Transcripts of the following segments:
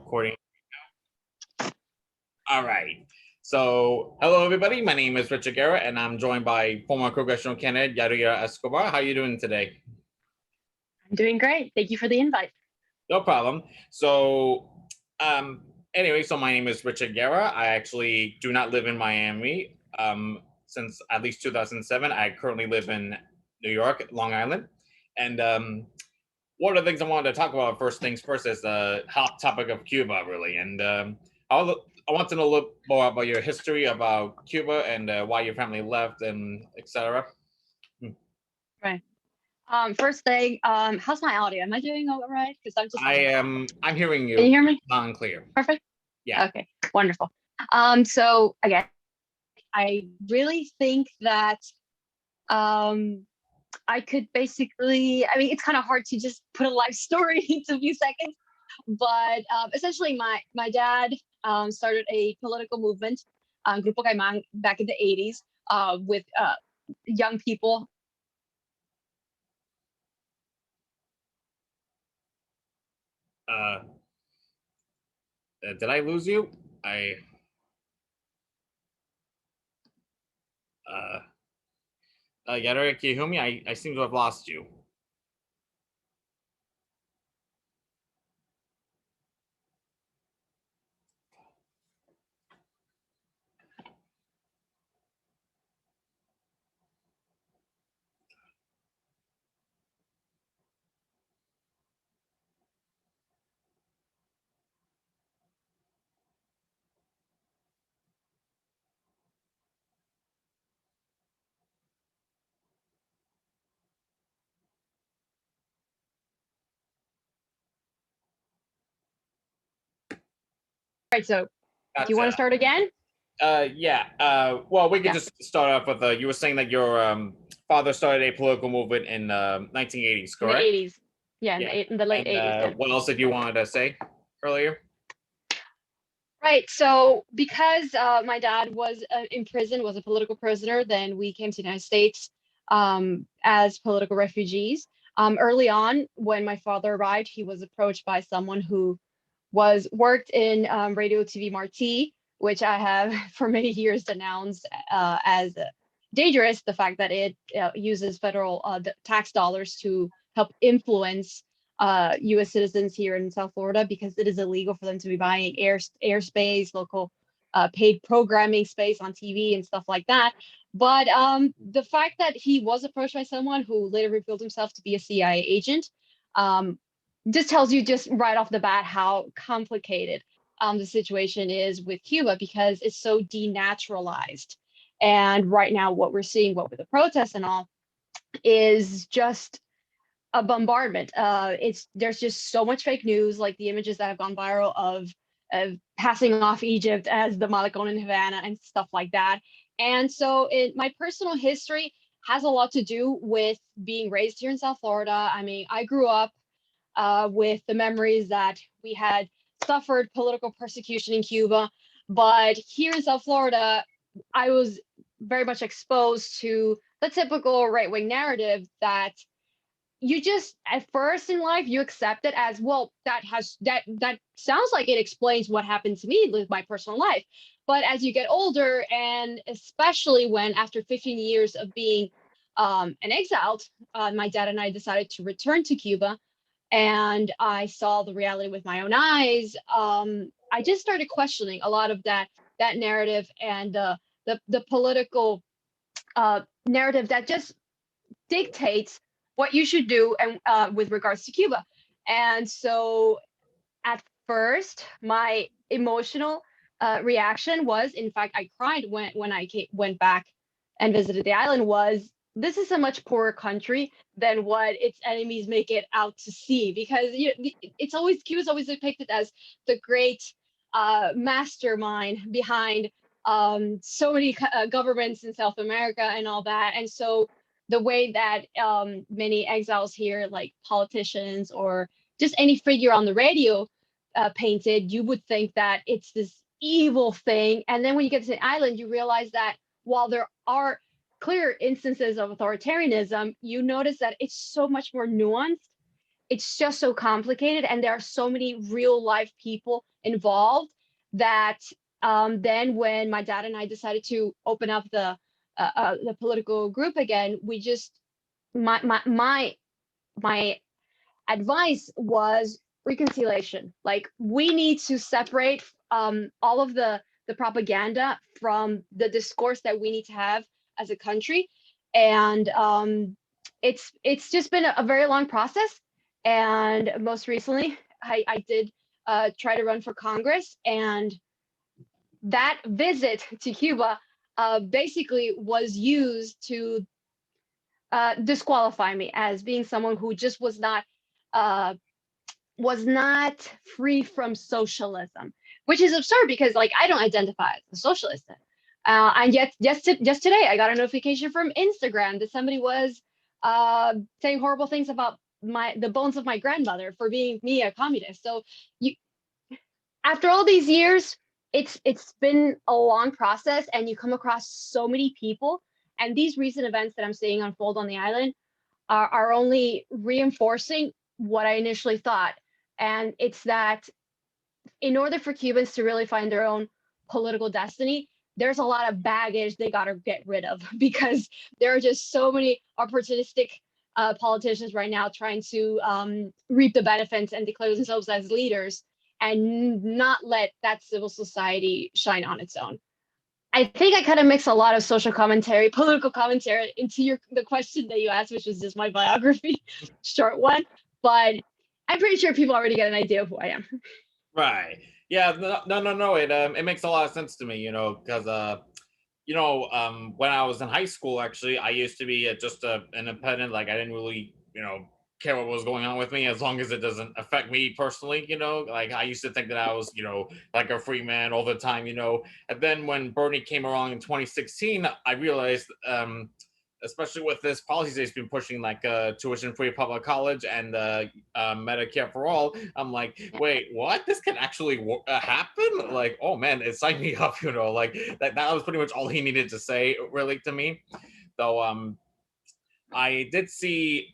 Recording. All right. So, hello everybody. My name is Richard Guerra, and I'm joined by former congressional candidate Yadira Escobar. How are you doing today? I'm doing great. Thank you for the invite. No problem. So, anyway, so my name is Richard Guerra. I actually do not live in Miami since at least 2007. I currently live in New York, Long Island, and one of the things I wanted to talk about first things first is the hot topic of Cuba, really. And I want to know a little more about your history about Cuba and why your family left and etc. Right. First thing, how's my audio? Am I doing all right? Because I'm hearing you. Can you hear me? Loud and clear. Perfect. Yeah. Okay. Wonderful. So again, I really think that I could basically, I mean, it's kind of hard to just put a life story into a few seconds, but essentially my dad started a political movement, Grupo Caimán, back in the 80s with young people. Did I lose you? Yadira, can you hear me? I seem to have lost you. Right. So Gotcha. do you want to start again? Yeah. Well, we could just start off with you were saying that your father started a political movement in 1980s, correct? In the 80s. Yeah, in the late 80s. Yeah. What else did you wanted to say earlier? Right. So because my dad was in prison, was a political prisoner, then we came to the United States as political refugees. Early on, when my father arrived, he was approached by someone who worked in Radio TV Marti, which I have for many years denounced as dangerous. The fact that it uses federal tax dollars to help influence U.S. citizens here in South Florida, because it is illegal for them to be buying airspace, local paid programming space on TV and stuff like that. But the fact that he was approached by someone who later revealed himself to be a CIA agent just tells you just right off the bat how complicated the situation is with Cuba, because it's so denaturalized. And right now, what we're seeing, what with the protests and all, is just a bombardment. There's just so much fake news, like the images that have gone viral of passing off Egypt as the Malecón in Havana and stuff like that. And so my personal history has a lot to do with being raised here in South Florida. I mean, I grew up with the memories that we had suffered political persecution in Cuba. But here in South Florida, I was very much exposed to the typical right-wing narrative that you just at first in life you accept it as, well, that sounds like it explains what happened to me with my personal life. But as you get older, and especially when after 15 years of being an exiled, my dad and I decided to return to Cuba, and I saw the reality with my own eyes, I just started questioning a lot of that narrative and the political narrative that just dictates what you should do and with regards to Cuba. And so at first, my emotional reaction was, in fact, I cried when I went back and visited the island, was, this is a much poorer country than what its enemies make it out to see, because Cuba's always depicted as the great mastermind behind so many governments in South America and all that. And so the way that many exiles here, like politicians or just any figure on the radio, painted, you would think that it's this evil thing. And then when you get to the island, you realize that while there are clear instances of authoritarianism, you notice that it's so much more nuanced it's just so complicated, and there are so many real life people involved that then when my dad and I decided to open up the political group again, we just my advice was reconciliation. Like, we need to separate all of the propaganda from the discourse that we need to have as a country. And it's just been a very long process. And most recently, I did try to run for Congress, and that visit to Cuba basically was used to disqualify me as being someone who just uh, was not free from socialism, which is absurd because, like, I don't identify as a socialist. And yet, just today, I got a notification from Instagram that somebody was saying horrible things about the bones of my grandmother for being me a communist. So you, after all these years, it's been a long process, and you come across so many people. And these recent events that I'm seeing unfold on the island are only reinforcing what I initially thought. And it's that in order for Cubans to really find their own political destiny, there's a lot of baggage they got to get rid of because there are just so many opportunistic politicians right now trying to reap the benefits and declare themselves as leaders and not let that civil society shine on its own. I think I kind of mix a lot of social commentary, political commentary into the question that you asked, which was just my biography, short one. But I'm pretty sure people already get an idea of who I am. Right. Yeah. No. It makes a lot of sense to me. Because when I was in high school, actually, I used to be just a independent. Like, I didn't really, care what was going on with me as long as it doesn't affect me personally. Like, I used to think that I was, like a free man all the time. And then when Bernie came along in 2016, I realized, especially with this policies he's been pushing, like tuition-free public college and Medicare for all, I'm like, Yeah. wait, what? This can actually happen? Like, oh man, it signed me up. Like that was pretty much all he needed to say, really, to me. Though, I did see.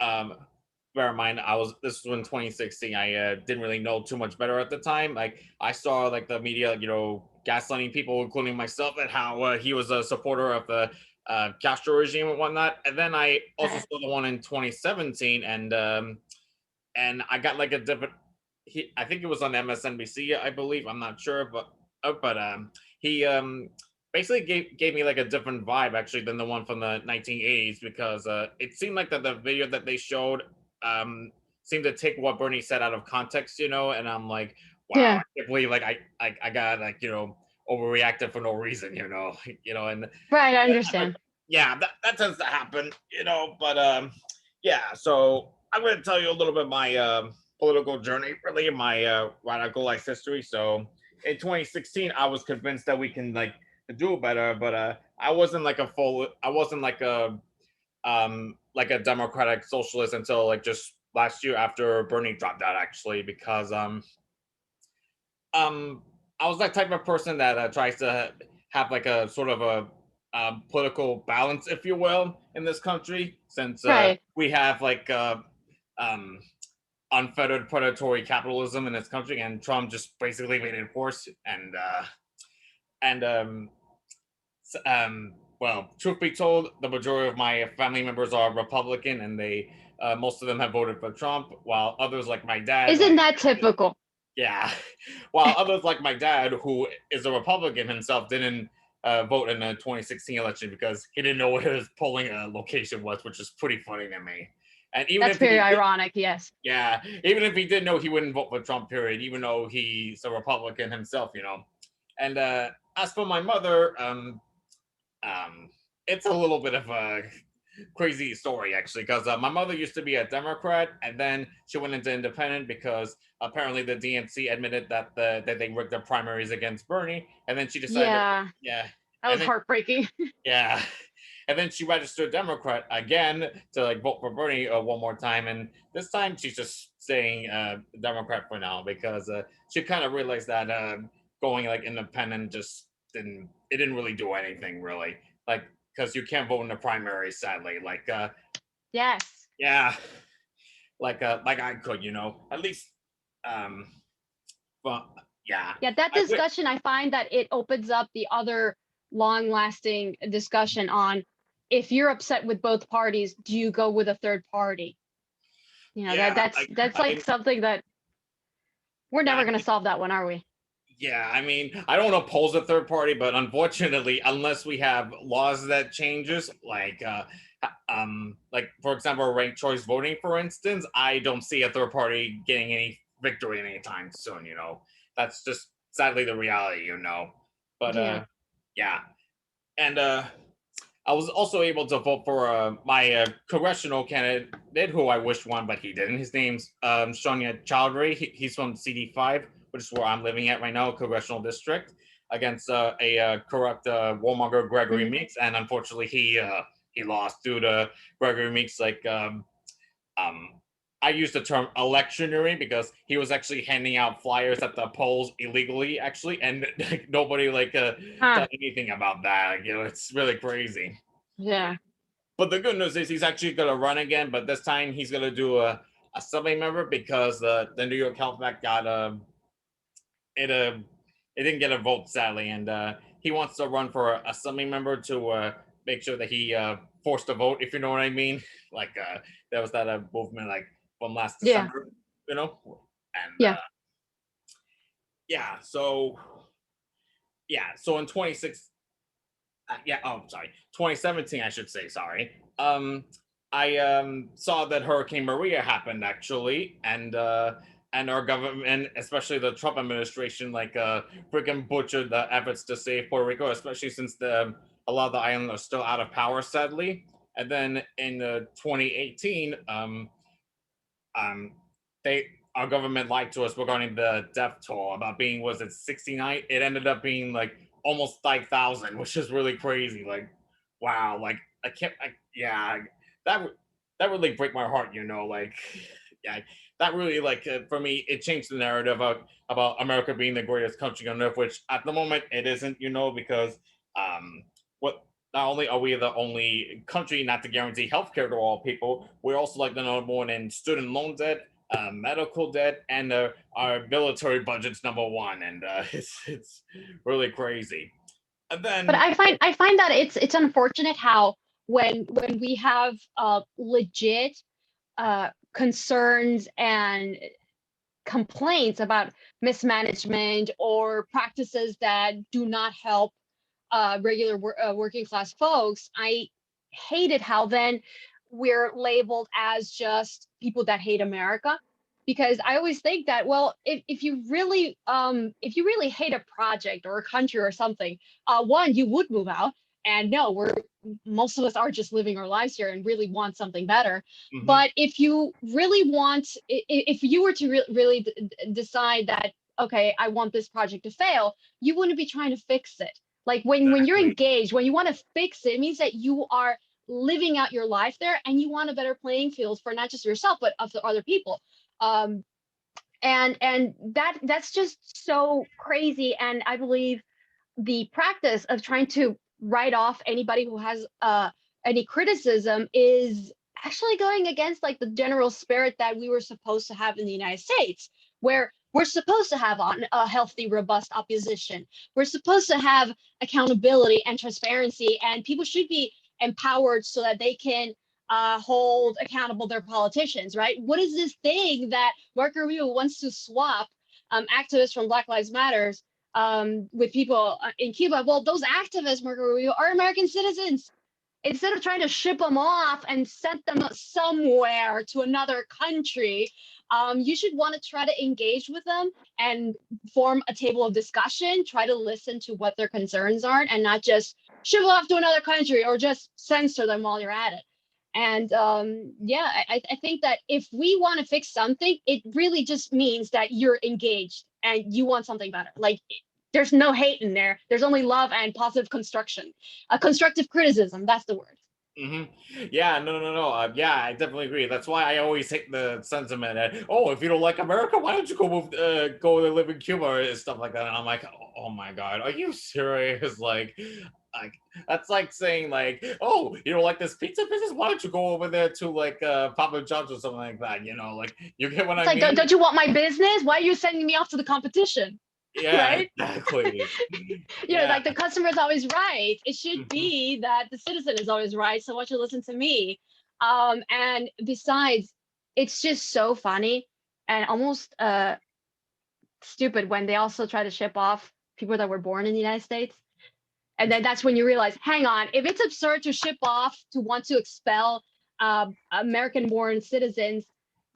Bear in mind, this was in 2016. I didn't really know too much better at the time. Like, I saw like the media, gaslighting people, including myself, and how he was a supporter of the Castro regime and whatnot. And then I also saw the one in 2017, and I got like a different. I think it was on MSNBC, I believe. I'm not sure, but he basically gave me like a different vibe, actually, than the one from the 1980s, because it seemed like that the video that they showed seemed to take what Bernie said out of context, and I'm like, wow, Yeah. I can't believe, like, I got, like, overreacted for no reason, and Right. I like, understand. yeah, that tends to happen, but yeah. So I'm going to tell you a little bit of my political journey, really, my radical life history. So in 2016, I was convinced that we can, like, do better, but I wasn't like a democratic socialist until, like, just last year after Bernie dropped out, actually, because um I was that type of person that tries to have like a sort of a political balance, if you will, in this country, since Right. we have like um unfettered predatory capitalism in this country, and Trump just basically made it worse. And well, truth be told, the majority of my family members are Republican, and they most of them have voted for Trump, while others, like my dad, Isn't like, that typical? yeah. While others, like my dad, who is a Republican himself, didn't vote in the 2016 election because he didn't know what his polling location was, which is pretty funny to me. And even That's if very he did, ironic. Yes. yeah, even if he did know, he wouldn't vote for Trump, period, even though he's a Republican himself. And as for my mother, um, it's a little bit of a crazy story, actually, because my mother used to be a Democrat, and then she went into independent because apparently the DNC admitted that they rigged their primaries against Bernie, and then she decided to, Yeah. yeah, That and was then heartbreaking. yeah, and then she registered Democrat again to, like, vote for Bernie one more time, and this time she's just staying Democrat for now because she kind of realized that going, like, independent just didn't really do anything, really, like, because you can't vote in the primary, sadly, like Yes. yeah. like I could, at least, um, but yeah, Yeah, that I would, discussion, I find that it opens up the other long-lasting discussion on if you're upset with both parties, do you go with a third party? yeah, That's I like mean, something that we're yeah, never going to solve that one, are we? yeah, I mean, I don't oppose a third party, but unfortunately, unless we have laws that changes, like for example, ranked choice voting, for instance, I don't see a third party getting any victory anytime soon. That's just sadly the reality. But Yeah. yeah, and I was also able to vote for my congressional candidate, who I wish won, but he didn't. His name's Shania Chowdhury. He's from CD5, which is where I'm living at right now, congressional district, against a corrupt warmonger Gregory Mhm. Meeks, and unfortunately he lost due to Gregory Meeks um I use the term electioneering because he was actually handing out flyers at the polls illegally, actually, and like, nobody Huh. done anything about that. It's really crazy. Yeah. But the good news is he's actually gonna run again, but this time he's gonna do a assembly member because the New York Health Act got it it didn't get a vote, sadly, and he wants to run for a assembly member to make sure that he forced a vote, if you know what I mean. Like there was that movement like from last Yeah. December, you know, and Yeah. yeah, so in 26 yeah, oh, sorry, 2017, I should say, sorry. I saw that Hurricane Maria happened, actually, and our government, especially the Trump administration, freaking butchered the efforts to save Puerto Rico, especially since the a lot of the islands are still out of power, sadly. And then in 2018, um, they our government lied to us regarding the death toll about being, was it 69? It ended up being like almost 5,000, which is really crazy. Like, wow, like I can't, yeah, that that really break my heart. Like, yeah, that really for me, it changed the narrative about America being the greatest country on earth, which at the moment it isn't, because what not only are we the only country not to guarantee healthcare to all people, we're also like the number one in student loan debt, medical debt, and our military budget's number one, and it's really crazy. And But then, I find that it's unfortunate how when we have legit concerns and complaints about mismanagement or practices that do not help regular working class folks, I hated how then we're labeled as just people that hate America. Because I always think that, well, if you really hate a project or a country or something, one, you would move out. And no, we're most of us are just living our lives here and really want something better. mhm, But if you really want, if you were to really decide that, okay, I want this project to fail, you wouldn't be trying to fix it. Like when you're exactly. engaged, when you want to fix it, it means that you are living out your life there and you want a better playing field for not just yourself but of the other people. Um, and that's just so crazy. And I believe the practice of trying to write off anybody who has any criticism is actually going against like the general spirit that we were supposed to have in the United States, where we're supposed to have a healthy, robust opposition. We're supposed to have accountability and transparency, and people should be empowered so that they can hold accountable their politicians, right? What is this thing that Marco Rubio wants to swap activists from Black Lives Matters with people in Cuba? Well, those activists, Marco Rubio, are American citizens. Instead of trying to ship them off and send them somewhere to another country, you should want to try to engage with them and form a table of discussion, try to listen to what their concerns are, and not just ship them off to another country or just censor them while you're at it. And yeah, I think that if we want to fix something, it really just means that you're engaged and you want something better. Like there's no hate in there. There's only love and positive construction, a constructive criticism. That's the word. hmm Yeah, no. Yeah, I definitely agree. That's why I always hate the sentiment that, oh, if you don't like America, why don't you go to live in Cuba and stuff like that? And I'm like, oh my god, are you serious? Like, Like that's like saying like, oh, you know, like this pizza business. Why don't you go over there to like Papa John's or something like that? You know, like you get what It's I like, mean? don't you want my business? Why are you sending me off to the competition? Yeah, Right? exactly. Like Yeah. the customer is always right. It should Mhm. be that the citizen is always right. So why don't you listen to me? And besides, it's just so funny and almost stupid when they also try to ship off people that were born in the United States. And then that's when you realize, hang on, if it's absurd to ship off to want to expel American-born citizens,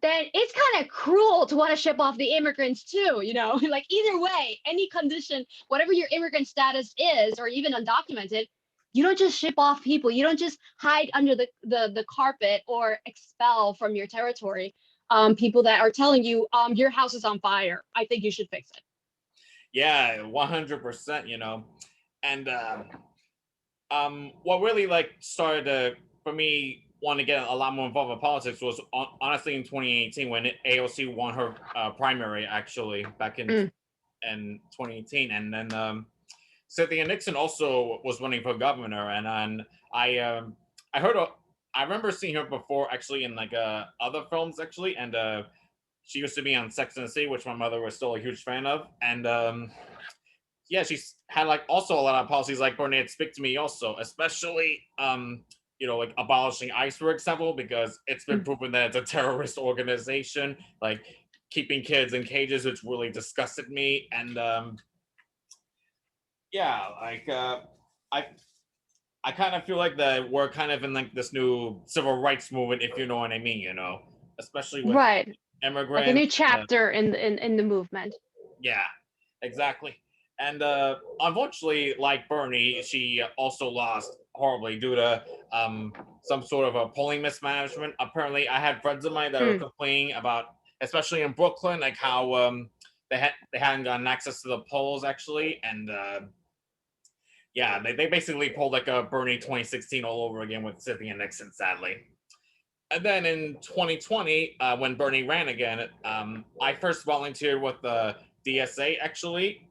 then it's kind of cruel to want to ship off the immigrants too. Like either way, any condition, whatever your immigrant status is, or even undocumented, you don't just ship off people. You don't just hide under the carpet or expel from your territory people that are telling you your house is on fire. I think you should fix it. Yeah, 100%. And what really like started to for me want to get a lot more involved in politics was honestly in 2018 when AOC won her primary actually back Mm, in 2018, and then Cynthia Nixon also was running for governor, and then I heard I remember seeing her before actually in like other films actually, and she used to be on Sex and the City, which my mother was still a huge fan of, and yeah, she's had like also a lot of policies like Bernard Speak to Me also, especially like abolishing ICE for example, because it's been mm. proven that it's a terrorist organization, like keeping kids in cages, which really disgusted me. And yeah, like I I kind of feel like that we're kind of in like this new civil rights movement, if you know what I mean, especially with Right. Like a immigrants. new chapter in the movement. Yeah, exactly. And unfortunately, like Bernie, she also lost horribly due to some sort of a polling mismanagement. Apparently, I had friends of mine that were Mm, complaining about, especially in Brooklyn, like how they hadn't gotten access to the polls actually, and yeah, they basically pulled like a Bernie 2016 all over again with Cynthia Nixon, sadly. And then in 2020, when Bernie ran again, I first volunteered with the DSA actually,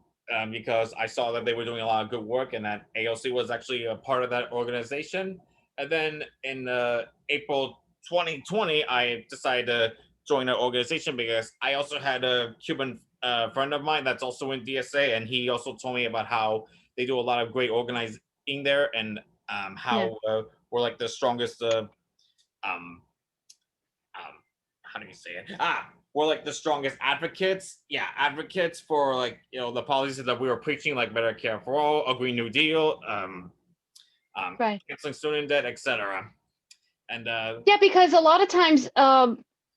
because I saw that they were doing a lot of good work and that AOC was actually a part of that organization. And then in April 2020, I decided to join the organization because I also had a Cuban friend of mine that's also in DSA, and he also told me about how they do a lot of great organizing there, and yeah. how we're like the strongest um, um how do you say it? We're like the strongest advocates. Yeah, advocates for like the policies that we were preaching, like Medicare for all, a Green New Deal, Right. canceling student debt, etc. And Yeah, because a lot of times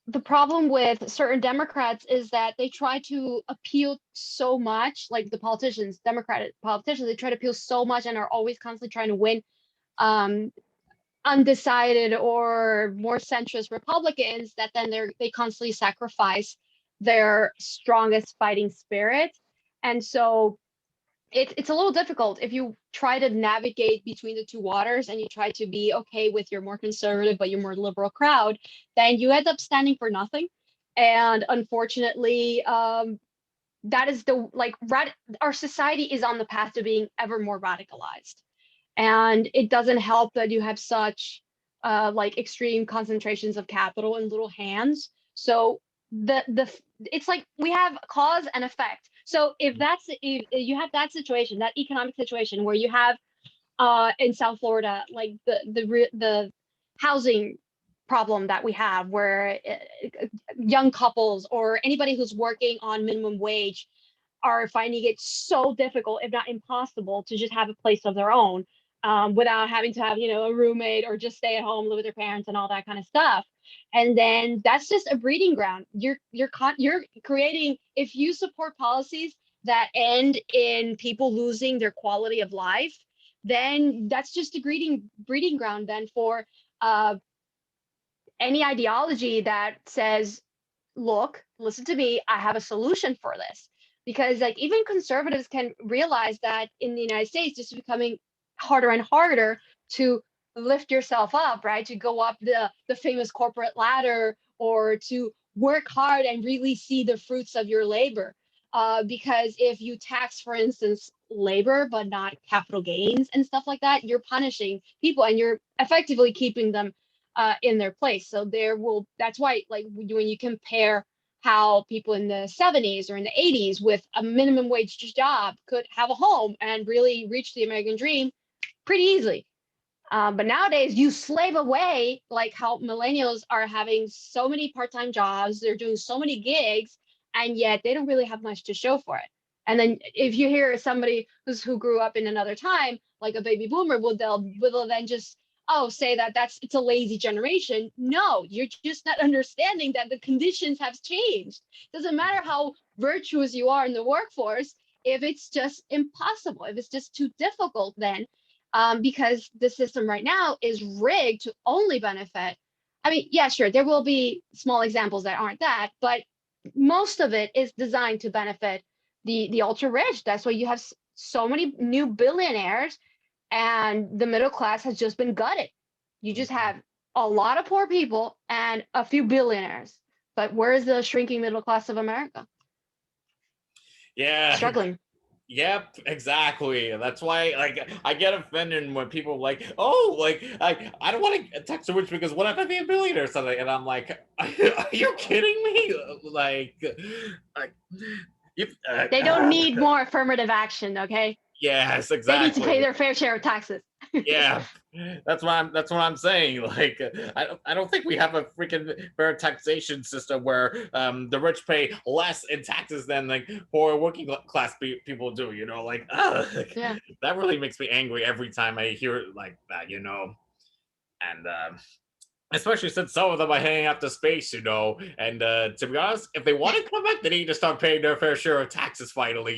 the problem with certain Democrats is that they try to appeal so much, like the politicians, Democratic politicians, they try to appeal so much and are always constantly trying to win um, undecided or more centrist Republicans that then they constantly sacrifice their strongest fighting spirit. And so it's a little difficult if you try to navigate between the two waters and you try to be okay with your more conservative but your more liberal crowd, then you end up standing for nothing. And unfortunately, that is the like our society is on the path to being ever more radicalized, and it doesn't help that you have such like extreme concentrations of capital in little hands. So the it's like we have cause and effect. So if you have that situation, that economic situation where you have in South Florida, like the housing problem that we have, where young couples or anybody who's working on minimum wage are finding it so difficult, if not impossible, to just have a place of their own without having to have, a roommate or just stay at home, live with their parents, and all that kind of stuff. And then that's just a breeding ground. You're creating, if you support policies that end in people losing their quality of life, then that's just a breeding ground then for uh, any ideology that says, look, listen to me, I have a solution for this. Because like even conservatives can realize that in the United States, this is becoming harder and harder to lift yourself up, right? To go up the famous corporate ladder or to work hard and really see the fruits of your labor. because if you tax, for instance, labor but not capital gains and stuff like that, you're punishing people and you're effectively keeping them in their place. So that's why, like, when you compare how people in the 70s or in the 80s with a minimum wage job could have a home and really reach the American dream pretty easily. But nowadays, you slave away, like how millennials are having so many part-time jobs, they're doing so many gigs, and yet they don't really have much to show for it. And then if you hear somebody who grew up in another time, like a baby boomer, will then just say that it's a lazy generation. No, you're just not understanding that the conditions have changed. Doesn't matter how virtuous you are in the workforce, if it's just impossible, if it's just too difficult, then because the system right now is rigged to only benefit. I mean, yeah, sure, there will be small examples that aren't that, but most of it is designed to benefit the ultra rich. That's why you have so many new billionaires, and the middle class has just been gutted. You just have a lot of poor people and a few billionaires. But where is the shrinking middle class of America? Yeah. Struggling. Yep, exactly. That's why, like, I get offended when people like, oh, like, I don't want to text a rich because what if I be a billionaire or something? And I'm like, are you kidding me? Like, you, They don't need more affirmative action, okay? yes, They need to pay exactly. their fair share of taxes. Yeah, that's what I'm saying. Like, I don't think we have a freaking fair taxation system where the rich pay less in taxes than like poor working class people do. Like, Yeah. that really makes me angry every time I hear it like that. And especially since some of them are heading out to space. And to be honest, if they want to come back, they need to start paying their fair share of taxes finally.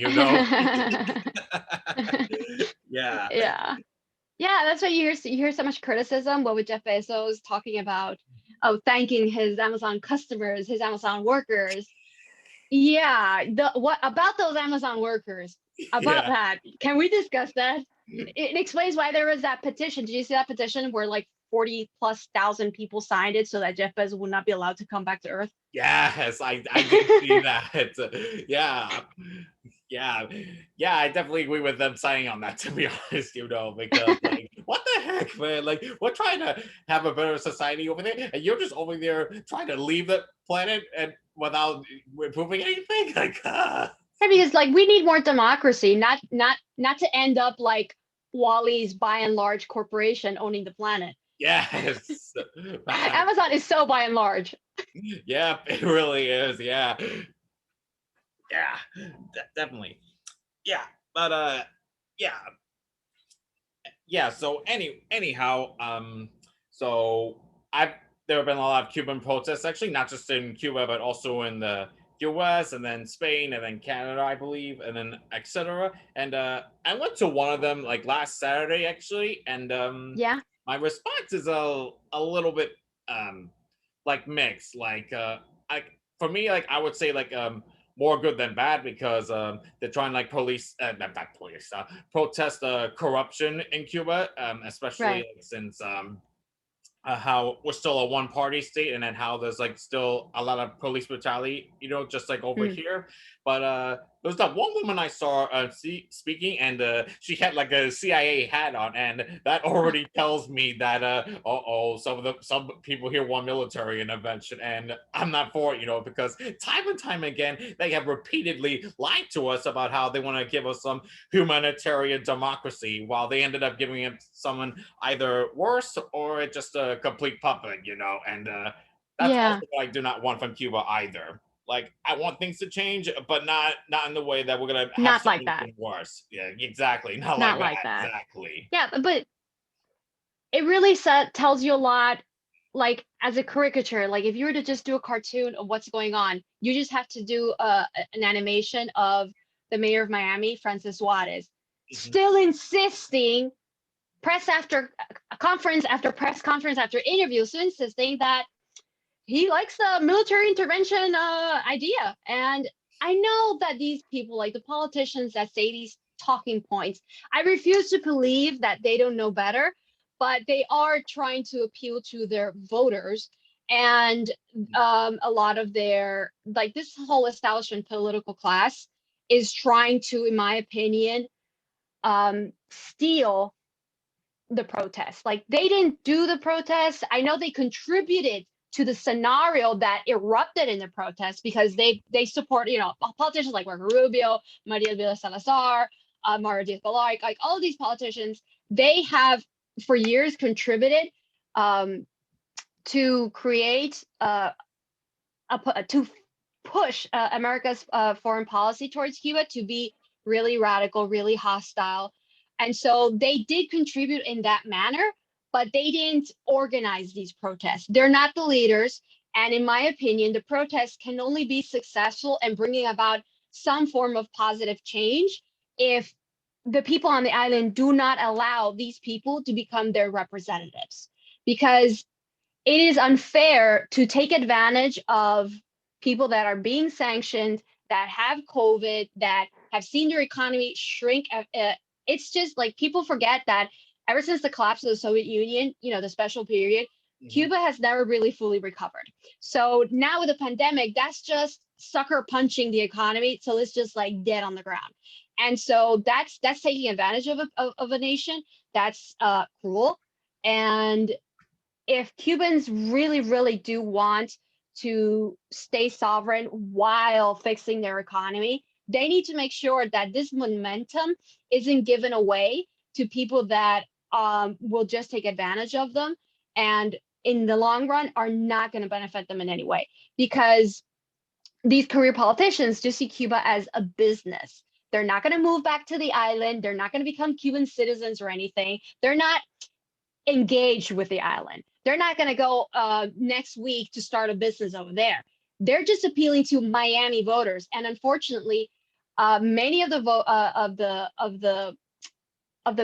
Yeah. Yeah. Yeah, that's why you hear so much criticism. What with Jeff Bezos talking about, thanking his Amazon customers, his Amazon workers. Yeah, what about those Amazon workers? About Yeah. that, can we discuss that? It explains why there was that petition. Did you see that petition where like 40,000+ people signed it so that Jeff Bezos would not be allowed to come back to Earth? Yes, I did see that. Yeah, yeah, yeah. I definitely agree with them signing on that. To be honest, because like, what the heck, man? Like, we're trying to have a better society over there, and you're just over there trying to leave the planet and without improving anything. Like, Because like we need more democracy, not to end up like Wally's by and large corporation owning the planet. yes, man. Amazon is so by and large. Yeah, it really is. Yeah, yeah, definitely. Yeah, but yeah, yeah. So anyhow, so I've there have been a lot of Cuban protests, actually, not just in Cuba, but also in the U.S. and then Spain and then Canada, I believe, and then etc. And I went to one of them like last Saturday, actually, and Yeah. my response is a little bit um like mixed. Like, I for me, like, I would say like more good than bad because they're trying like police, not police, protest corruption in Cuba, especially Right. like, since how we're still a one party state, and then how there's like still a lot of police brutality, just like over Mm. here. But there was that one woman I saw speaking, and she had like a CIA hat on, and that Oh, already tells me that some people here want military intervention, and I'm not for it, because time and time again they have repeatedly lied to us about how they want to give us some humanitarian democracy, while they ended up giving it someone either worse or just a complete puppet. And that's also yeah. what I do not want from Cuba either. Like, I want things to change, but not in the way that we're gonna have Not like something that. even worse. Yeah, exactly. Not like Not that. like that. Exactly. Yeah, but it really tells you a lot, like as a caricature. Like if you were to just do a cartoon of what's going on, you just have to do an animation of the mayor of Miami, Francis Suarez, Mhm. still insisting, press after conference after press conference after interview, still insisting that he likes the military intervention idea. And I know that these people, like the politicians that say these talking points, I refuse to believe that they don't know better, but they are trying to appeal to their voters. And a lot of their, like this whole establishment political class is trying to, in my opinion, steal the protests. Like, they didn't do the protests. I know they contributed to the scenario that erupted in the protests because they support, politicians like Marco Rubio, Maria Villa Salazar, Mario Diaz-Balart, like all of these politicians. They have for years contributed to create to push America's foreign policy towards Cuba to be really radical, really hostile. And so they did contribute in that manner, but they didn't organize these protests. They're not the leaders. And in my opinion, the protests can only be successful in bringing about some form of positive change if the people on the island do not allow these people to become their representatives. Because it is unfair to take advantage of people that are being sanctioned, that have COVID, that have seen their economy shrink. It's just like people forget that ever since the collapse of the Soviet Union, the special period, Cuba has never really fully recovered. So now with the pandemic, that's just sucker punching the economy till it's just like dead on the ground. And so that's taking advantage of a nation. That's cruel. And if Cubans really, really do want to stay sovereign while fixing their economy, they need to make sure that this momentum isn't given away to people that will just take advantage of them and in the long run are not going to benefit them in any way, because these career politicians just see Cuba as a business. They're not going to move back to the island. They're not going to become Cuban citizens or anything. They're not engaged with the island. They're not going to go next week to start a business over there. They're just appealing to Miami voters, and unfortunately, many of the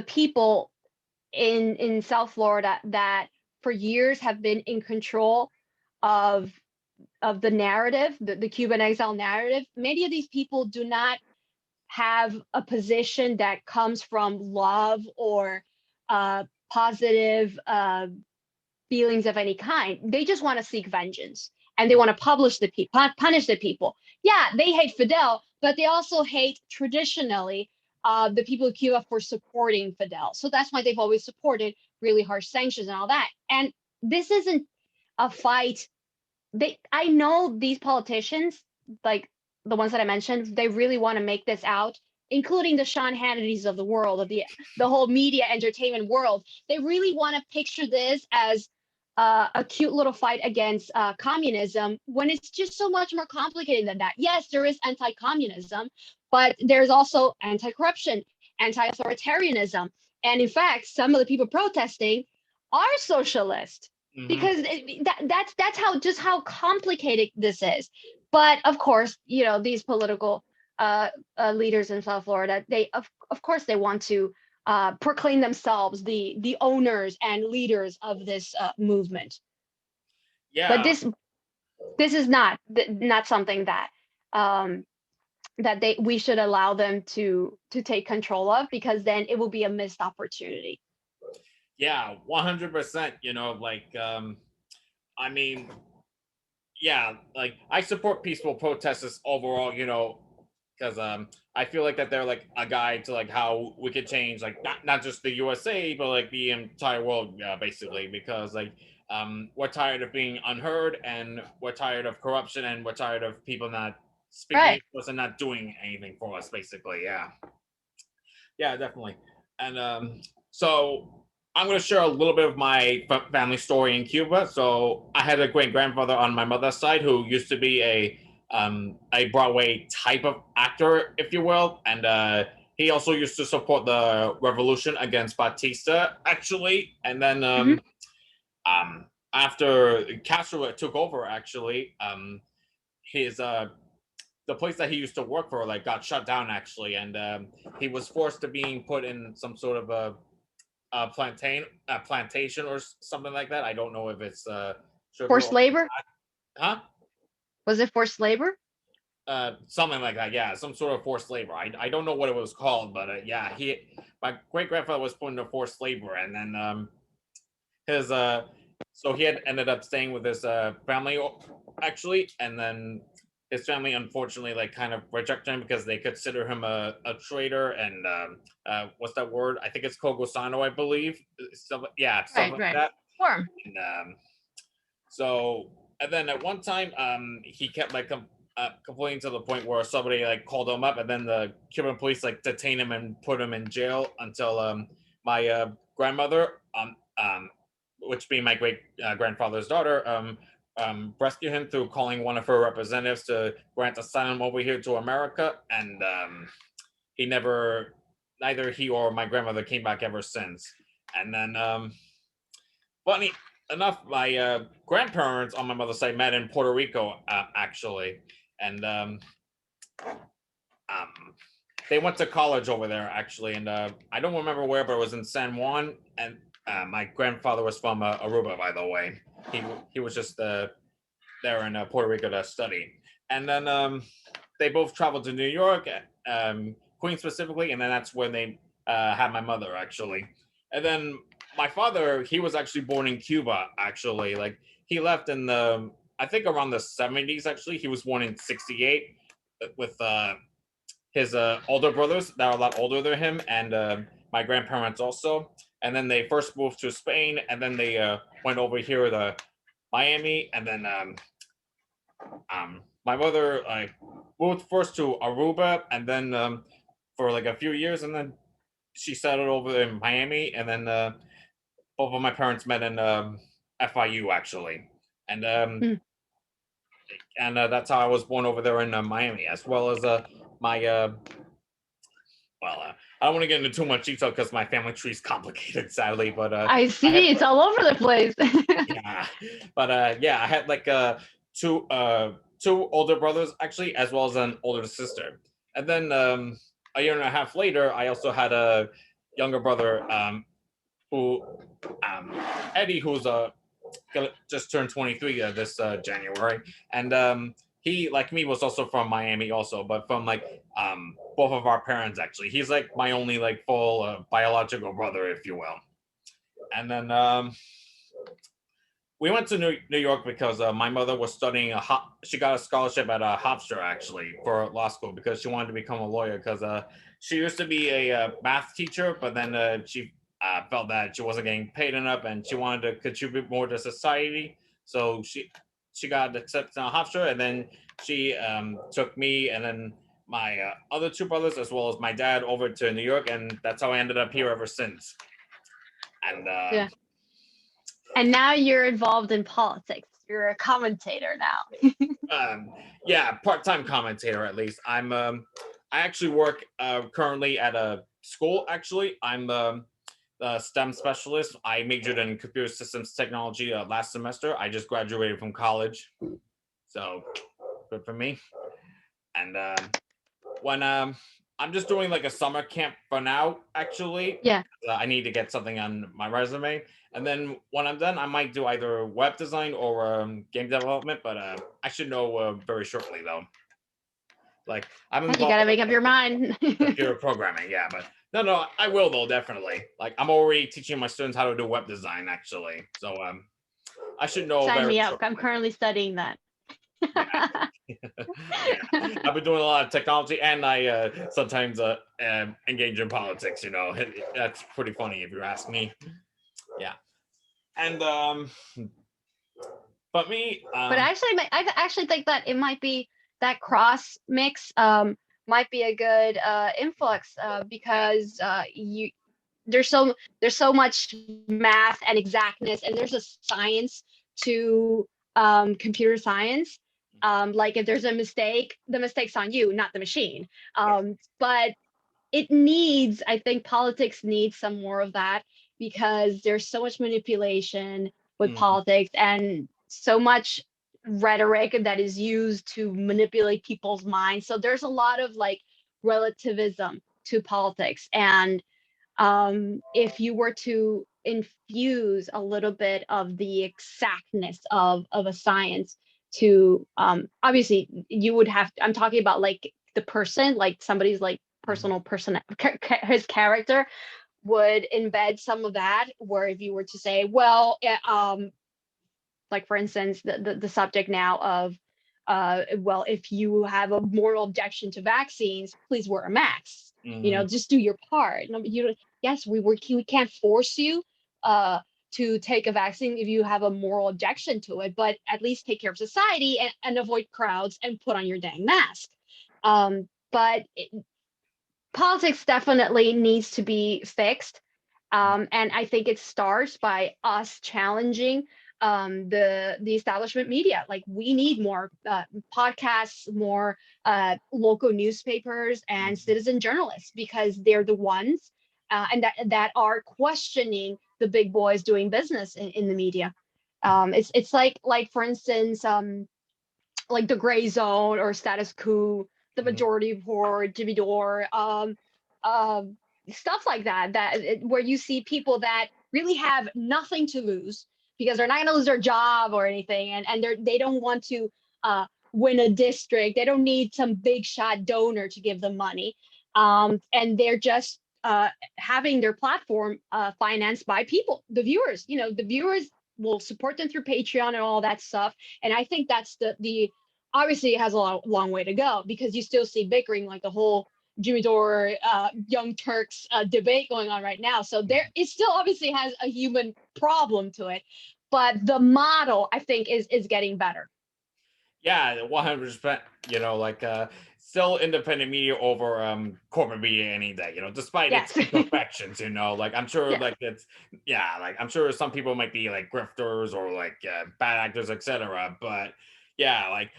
people in South Florida that for years have been in control of the narrative, the Cuban exile narrative. Many of these people do not have a position that comes from love or positive feelings of any kind. They just want to seek vengeance, and they want to punish the people. Yeah, they hate Fidel, but they also hate traditionally the people of Cuba for supporting Fidel. So that's why they've always supported really harsh sanctions and all that. And this isn't a fight. I know these politicians, like the ones that I mentioned, they really want to make this out, including the Sean Hannitys of the world, of the whole media entertainment world. They really want to picture this as a cute little fight against communism, when it's just so much more complicated than that. Yes, there is anti-communism, but there's also anti-corruption, anti-authoritarianism. And in fact, some of the people protesting are socialist, because that's how complicated this is. But of course, these political leaders in South Florida, they of course they want to proclaim themselves the owners and leaders of this movement. But Yeah. this is not something that we should allow them to take control of, because then it will be a missed opportunity. Yeah, 100%. I mean, yeah, like I support peaceful protests overall, because I feel like that they're like a guide to like how we could change, like not just the USA, but like the entire world, basically, because like we're tired of being unheard, and we're tired of corruption, and we're tired of people not speaking Right. to us and not doing anything for us, basically. Yeah. Yeah, definitely. And so I'm going to share a little bit of my family story in Cuba. So I had a great grandfather on my mother's side who used to be a Broadway type of actor, if you will, and he also used to support the revolution against Batista, actually. And then after Castro took over, actually, his the place that he used to work for like got shut down, actually, and he was forced to being put in some sort of a plantation or something like that. I don't know if it's sugar Forced or labor? huh, Was it forced labor? something like that. Yeah, some sort of forced labor. I don't know what it was called, but yeah, my great grandfather was put into forced labor, and then his so he had ended up staying with his family, actually, and then his family unfortunately like kind of rejected him because they consider him a traitor and what's that word? I think it's Kogosano, I believe. Stuff, yeah, stuff Right, like right. that. Sure. And so and then at one time he kept like complaining to the point where somebody like called him up, and then the Cuban police like detained him and put him in jail until my grandmother which being my great grandfather's daughter rescued him through calling one of her representatives to grant asylum over here to America, and he never, neither he or my grandmother came back ever since. And then funny enough, my grandparents on my mother's side met in Puerto Rico, actually, and um, they went to college over there, actually, and I don't remember where, but it was in San Juan. And my grandfather was from Aruba, by the way. He was just there in Puerto Rico to study, and then they both traveled to New York, Queens specifically, and then that's when they had my mother, actually. And then my father, he was actually born in Cuba, actually. Like he left in the, I think around the 70s. Actually, he was born in '68 with his older brothers that are a lot older than him, and my grandparents also. And then they first moved to Spain, and then they went over here to Miami, and then my mother like moved first to Aruba, and then for like a few years, and then she settled over in Miami, and then both of my parents met in FIU, actually, and Mm. that's how I was born over there in Miami, as well as my I don't want to get into too much detail because my family tree is complicated, sadly, but I I had see. It's all over the place. yeah, but yeah, I had like two two older brothers actually, as well as an older sister, and then a year and a half later, I also had a younger brother who um, Eddie, who's just turned 23 this January, and he like me was also from Miami, also, but from like both of our parents actually. He's like my only like full biological brother, if you will, and then we went to New York because my mother was studying she got a scholarship at Hofstra actually for law school because she wanted to become a lawyer because she used to be a math teacher, but then she felt that she wasn't getting paid enough and she wanted to contribute more to society. So she got accepted to Hofstra, and then she took me and then my other two brothers as well as my dad over to New York, and that's how I ended up here ever since. And Yeah. And now you're involved in politics. You're a commentator now. um, yeah, part-time commentator at least. I actually work currently at a school. Actually, I'm the STEM specialist. I majored in computer systems technology last semester. I just graduated from college, so good for me. And when I'm just doing like a summer camp for now, actually. Yeah. I need to get something on my resume, and then when I'm done, I might do either web design or game development. But I should know very shortly, though. Like I'm You involved gotta in make up your mind. computer programming, yeah, but no, I will though, definitely. Like I'm already teaching my students how to do web design, actually. So I should know Sign very me up. I'm shortly. currently studying that. Yeah. Yeah, I've been doing a lot of technology, and I sometimes engage in politics. You know, that's pretty funny if you ask me. Yeah, and but me, But actually, I actually think that it might be that cross mix might be a good influx yeah, because you there's so much math and exactness, and there's a science to computer science. Like if there's a mistake, the mistake's on you, not the machine. But it needs, I think politics needs some more of that because there's so much manipulation with mm, politics and so much rhetoric that is used to manipulate people's minds. So there's a lot of like relativism to politics. And if you were to infuse a little bit of the exactness of a science to obviously you would have, I'm talking about like the person, like somebody's like mm, his character would embed some of that, where if you were to say, well, like for instance the subject now of well, if you have a moral objection to vaccines, please wear a mask. Mhm. Just do your part. No, yes, we can't force you to take a vaccine if you have a moral objection to it, but at least take care of society and avoid crowds and put on your dang mask. But politics definitely needs to be fixed. And I think it starts by us challenging the establishment media. Like, we need more podcasts, more local newspapers and Mhm. citizen journalists, because they're the ones and that are questioning the big boys doing business in the media. It's like for instance, like the gray zone or status quo, the Mhm. majority report, Jimmy Dore, um, stuff like that. Where you see people that really have nothing to lose because they're not going to lose their job or anything, and they don't want to win a district. They don't need some big shot donor to give them money, and they're just having their platform financed by people, the viewers. The viewers will support them through Patreon and all that stuff. And I think that's the obviously it has a long way to go, because you still see bickering, like the whole Jimmy Dore, Young Turks debate going on right now. So it still obviously has a human problem to it, but the model, I think, is getting better. Yeah, 100%. Like still independent media over corporate media any day. Despite its Yes. imperfections. Like I'm sure, Yeah. like it's yeah, like I'm sure some people might be like grifters or like bad actors, etc. But yeah, like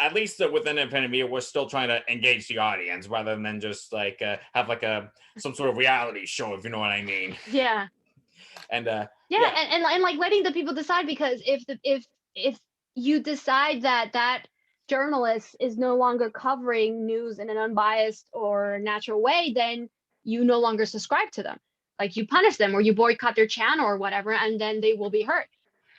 at least with independent media, we're still trying to engage the audience rather than just like have like some sort of reality show, if you know what I mean. Yeah. And Yeah, yeah, and like letting the people decide, because if you decide that that journalist is no longer covering news in an unbiased or natural way, then you no longer subscribe to them. Like, you punish them or you boycott their channel or whatever, and then they will be hurt.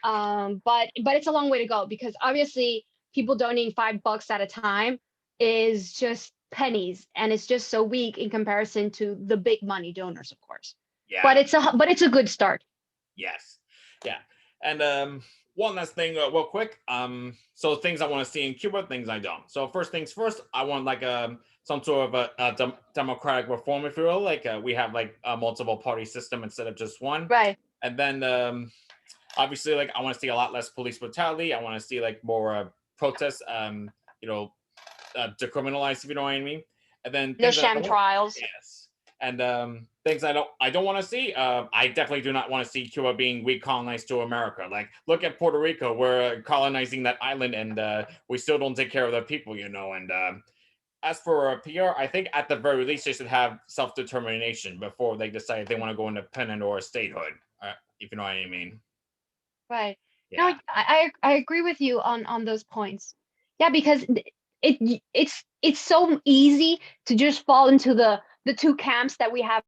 But it's a long way to go, because obviously people donating $5 at a time is just pennies, and it's just so weak in comparison to the big money donors, of course. yeah. But it's a good start. Yes. Yeah. And one last thing, real quick. So things I want to see in Cuba, things I don't. So first things first, I want like some sort of a democratic reform, if you will. Like we have like a multiple party system instead of just one. Right. And then obviously, like I want to see a lot less police brutality. I want to see like more protests. You know, decriminalized, if you know what I mean. And then No things that I sham don't want, trials. yes. And things I don't want to see. I definitely do not want to see Cuba being recolonized to America. Like, look at Puerto Rico. We're colonizing that island, and we still don't take care of the people, And as for PR, I think at the very least they should have self determination before they decide if they want to go independent or statehood. If you know what I mean. Right. No, Yeah. I agree with you on those points. Yeah, because it's so easy to just fall into the two camps that we have